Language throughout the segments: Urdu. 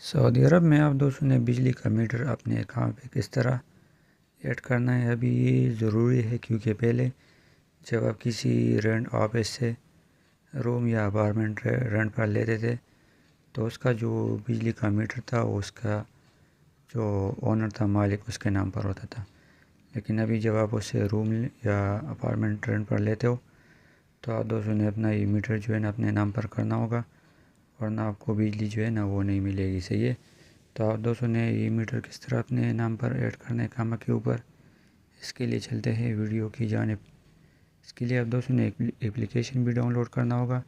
سعودی عرب میں آپ دوستوں نے بجلی کا میٹر اپنے اکاؤنٹ پہ کس طرح ایڈ کرنا ہے؟ ابھی یہ ضروری ہے کیونکہ پہلے جب آپ کسی رینٹ آفس سے روم یا اپارٹمنٹ رینٹ پر لیتے تھے تو اس کا جو بجلی کا میٹر تھا اس کا جو اونر تھا، مالک، اس کے نام پر ہوتا تھا. لیکن ابھی جب آپ اس سے روم یا اپارٹمنٹ رینٹ پر لیتے ہو تو آپ دوستوں نے اپنا یہ میٹر جو ہے نا اپنے نام پر کرنا ہوگا، ورنہ آپ کو بجلی جو ہے نا وہ نہیں ملے گی. صحیح ہے؟ تو آپ دوستوں نے یہ میٹر کس طرح اپنے نام پر ایڈ کرنے کا کے اوپر اس کے لیے چلتے ہیں ویڈیو کی جانب. اس کے لیے آپ دوستوں نے ایک اپلیکیشن بھی ڈاؤن لوڈ کرنا ہوگا.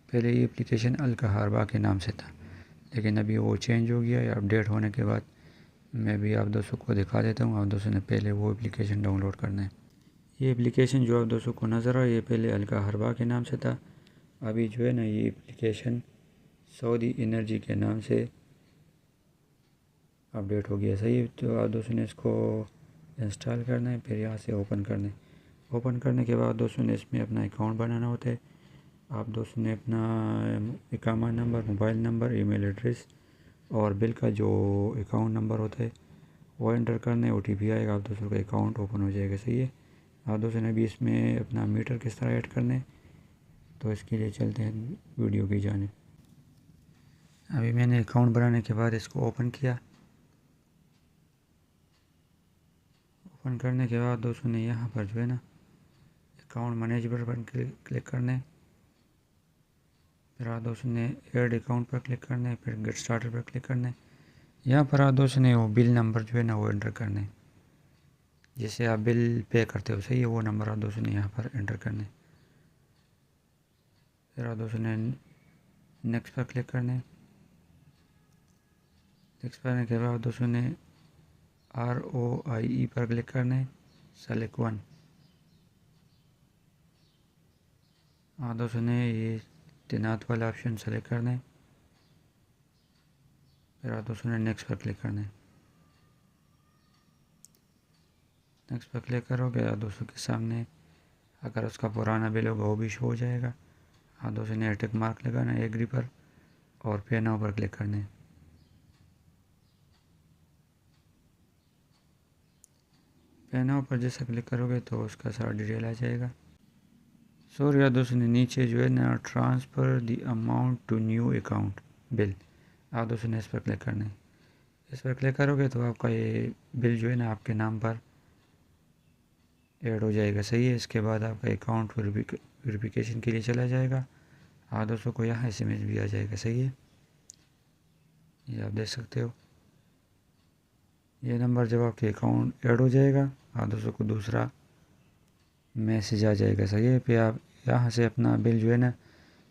پہلے یہ اپلیکیشن الکہرباء کے نام سے تھا، لیکن ابھی وہ چینج ہو گیا ہے. اپڈیٹ ہونے کے بعد میں بھی آپ دوستوں کو دکھا دیتا ہوں. آپ دوستوں نے پہلے وہ اپلیکیشن ڈاؤن لوڈ کرنا ہے. یہ اپلیکیشن جو آپ دوستوں کو نظر آ، یہ پہلے الکہرباء کے نام سے تھا. ابھی جو ہے نا یہ اپلیکیشن سعودی انرجی کے نام سے اپڈیٹ ہو گیا. صحیح ہے؟ تو آپ دوستوں نے اس کو انسٹال کرنا ہے، پھر یہاں سے اوپن کرنا ہے. اوپن کرنے کے بعد دوستوں نے اس میں اپنا اکاؤنٹ بنانا ہوتا ہے. آپ دوستوں نے اپنا اقامہ نمبر، موبائل نمبر، ای میل ایڈریس اور بل کا جو اکاؤنٹ نمبر ہوتا ہے وہ انٹر کرنا ہے. او ٹی پی آئے گا، آپ دوستوں کا اکاؤنٹ اوپن ہو جائے گا. صحیح ہے؟ آپ دوستوں نے ابھی اس میں اپنا میٹر کس طرح ایڈ کرنا ہے تو اس کے لیے چلتے ہیں ویڈیو کی جانب. ابھی میں نے اکاؤنٹ بنانے کے بعد اس کو اوپن کیا. اوپن کرنے کے بعد دوستوں نے یہاں پر جو ہے نا اکاؤنٹ مینیجر پر کلک کرنا ہے. پھر آپ دوستوں نے ایڈ اکاؤنٹ پر کلک کرنا ہے. پھر گیٹ اسٹارٹر پر کلک کرنا ہے. یہاں پر آپ دوستوں نے وہ بل نمبر جو ہے نا وہ انٹر کرنا ہے، جس سے آپ بل پے کرتے ہو. صحیح ہے؟ وہ نمبر آپ دوستوں نے یہاں پر انٹر کرنا ہے. پھر آپ دوستوں نے نیکسٹ پر کلک کرنا ہے. نیکسٹ کرنے کے بعد دوستوں نے ROIE پر کلک کرنا ہے. سلیکٹ 1. آپ دوستوں نے یہ تعینات والا آپشن سلیکٹ کرنا ہے. پھر آپ دوستوں نے نیکسٹ پر کلک کرنا ہے. نیکسٹ پر کلک کرو گے آپ دوستوں کے سامنے اگر اس کا پرانا بل ہوگا وہ بھی شو ہو جائے گا. آپ دوستوں نے ٹک مارک لگانا ہے ایگری پر اور پے ناؤ پر کلک کرنا ہے. پے ناؤ پر جیسا کلک کرو گے تو اس کا سارا ڈیٹیل آ جائے گا. سوری آپ دوستوں نے نیچے جو ہے نا transfer the amount to new account bill, آپ دوستوں نے اس پر کلک کرنا ہے. اس پر کلک کرو گے تو آپ کا یہ بل جو ہے نا آپ کے نام پر ایڈ ہو جائے گا. صحیح ہے؟ اس کے بعد آپ کا اکاؤنٹ ویریفیکیشن کے لیے چلا جائے گا. آپ دوستوں کو یہاں ایس ایم ایس بھی آ جائے گا. صحیح ہے؟ یہ آپ دیکھ سکتے ہو. یہ نمبر جب آپ کے اکاؤنٹ ایڈ ہو جائے گا آپ دوستوں کو دوسرا میسیج آ جائے گا. صحیح ہے؟ پہ آپ یہاں سے اپنا بل جو ہے نا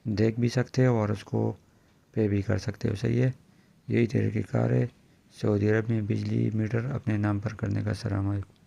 دیکھ بھی سکتے ہو اور اس کو پے بھی کر سکتے ہو. صحیح ہے؟ یہی طریقہ کار ہے سعودی عرب میں بجلی میٹر اپنے نام پر کرنے کا. السلام علیکم.